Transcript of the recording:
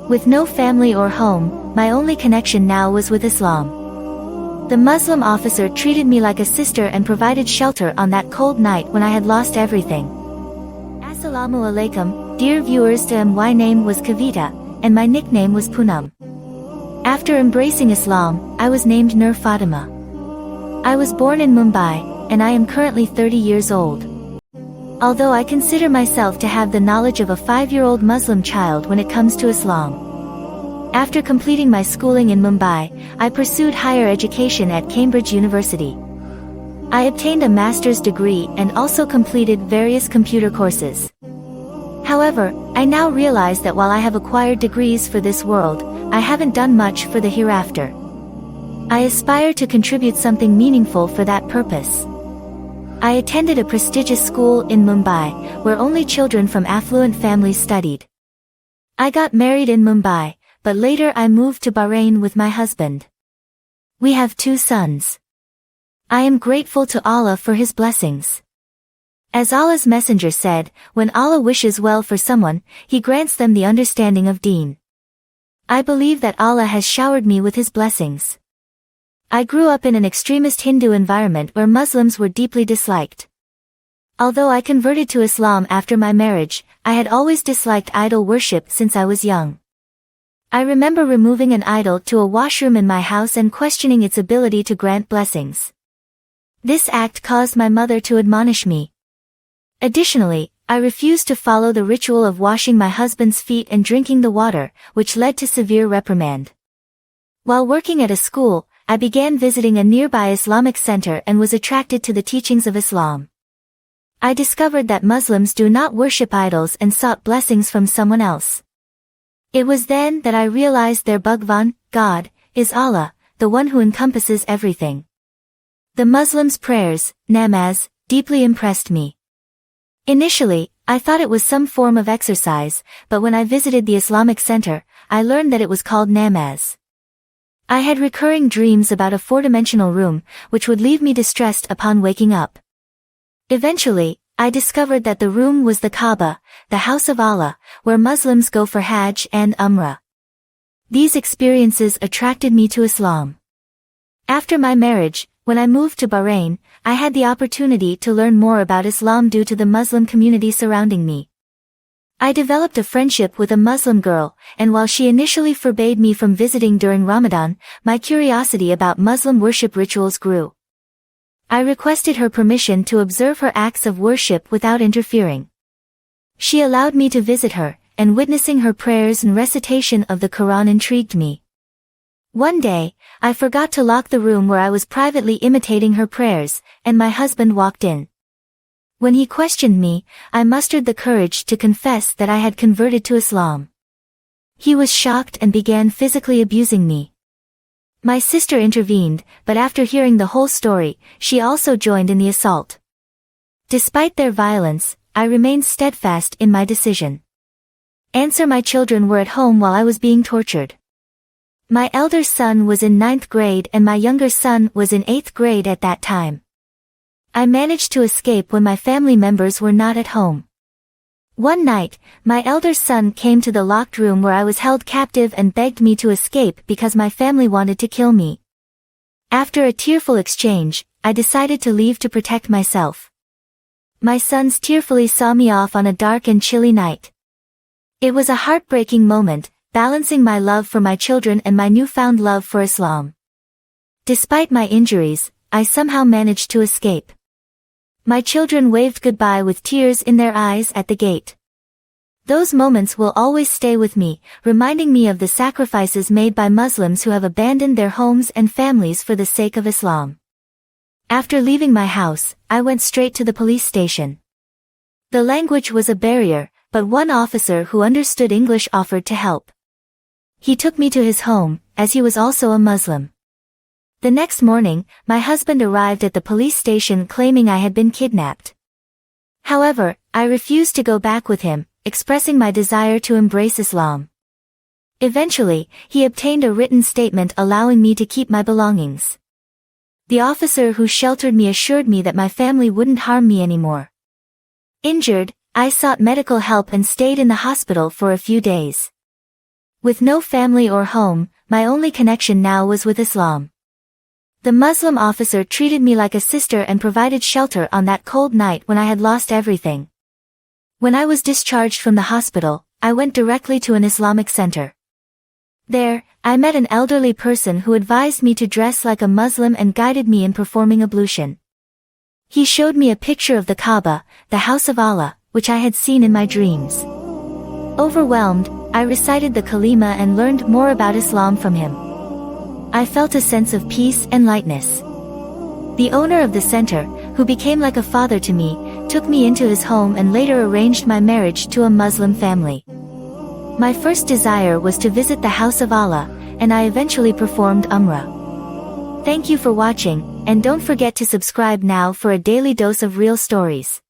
With no family or home, my only connection now was with Islam. The Muslim officer treated me like a sister and provided shelter on that cold night when I had lost everything. Assalamu alaikum, dear viewers. My name was Kavita, and my nickname was Poonam. After embracing Islam, I was named Nur Fatima. I was born in Mumbai, and I am currently 30 years old. Although I consider myself to have the knowledge of a 5-year-old Muslim child when it comes to Islam. After completing my schooling in Mumbai, I pursued higher education at Cambridge University. I obtained a master's degree and also completed various computer courses. However, I now realize that while I have acquired degrees for this world, I haven't done much for the hereafter. I aspire to contribute something meaningful for that purpose. I attended a prestigious school in Mumbai, where only children from affluent families studied. I got married in Mumbai, but later I moved to Bahrain with my husband. We have 2 sons. I am grateful to Allah for His blessings. As Allah's Messenger said, when Allah wishes well for someone, He grants them the understanding of Deen. I believe that Allah has showered me with His blessings. I grew up in an extremist Hindu environment where Muslims were deeply disliked. Although I converted to Islam after my marriage, I had always disliked idol worship since I was young. I remember removing an idol to a washroom in my house and questioning its ability to grant blessings. This act caused my mother to admonish me. Additionally, I refused to follow the ritual of washing my husband's feet and drinking the water, which led to severe reprimand. While working at a school, I began visiting a nearby Islamic center and was attracted to the teachings of Islam. I discovered that Muslims do not worship idols and sought blessings from someone else. It was then that I realized their Bhagwan, God, is Allah, the one who encompasses everything. The Muslims' prayers, namaz, deeply impressed me. Initially, I thought it was some form of exercise, but when I visited the Islamic center, I learned that it was called namaz. I had recurring dreams about a 4-dimensional room, which would leave me distressed upon waking up. Eventually, I discovered that the room was the Kaaba, the house of Allah, where Muslims go for Hajj and Umrah. These experiences attracted me to Islam. After my marriage, when I moved to Bahrain, I had the opportunity to learn more about Islam due to the Muslim community surrounding me. I developed a friendship with a Muslim girl, and while she initially forbade me from visiting during Ramadan, my curiosity about Muslim worship rituals grew. I requested her permission to observe her acts of worship without interfering. She allowed me to visit her, and witnessing her prayers and recitation of the Quran intrigued me. One day, I forgot to lock the room where I was privately imitating her prayers, and my husband walked in. When he questioned me, I mustered the courage to confess that I had converted to Islam. He was shocked and began physically abusing me. My sister intervened, but after hearing the whole story, she also joined in the assault. Despite their violence, I remained steadfast in my decision. My children were at home while I was being tortured. My elder son was in 9th grade and my younger son was in 8th grade at that time. I managed to escape when my family members were not at home. One night, my elder son came to the locked room where I was held captive and begged me to escape because my family wanted to kill me. After a tearful exchange, I decided to leave to protect myself. My sons tearfully saw me off on a dark and chilly night. It was a heartbreaking moment, balancing my love for my children and my newfound love for Islam. Despite my injuries, I somehow managed to escape. My children waved goodbye with tears in their eyes at the gate. Those moments will always stay with me, reminding me of the sacrifices made by Muslims who have abandoned their homes and families for the sake of Islam. After leaving my house, I went straight to the police station. The language was a barrier, but one officer who understood English offered to help. He took me to his home, as he was also a Muslim. The next morning, my husband arrived at the police station claiming I had been kidnapped. However, I refused to go back with him, expressing my desire to embrace Islam. Eventually, he obtained a written statement allowing me to keep my belongings. The officer who sheltered me assured me that my family wouldn't harm me anymore. Injured, I sought medical help and stayed in the hospital for a few days. With no family or home, my only connection now was with Islam. The Muslim officer treated me like a sister and provided shelter on that cold night when I had lost everything. When I was discharged from the hospital, I went directly to an Islamic center. There, I met an elderly person who advised me to dress like a Muslim and guided me in performing ablution. He showed me a picture of the Kaaba, the house of Allah, which I had seen in my dreams. Overwhelmed, I recited the kalima and learned more about Islam from him. I felt a sense of peace and lightness. The owner of the center, who became like a father to me, took me into his home and later arranged my marriage to a Muslim family. My first desire was to visit the house of Allah, and I eventually performed Umrah. Thank you for watching, and don't forget to subscribe now for a daily dose of real stories.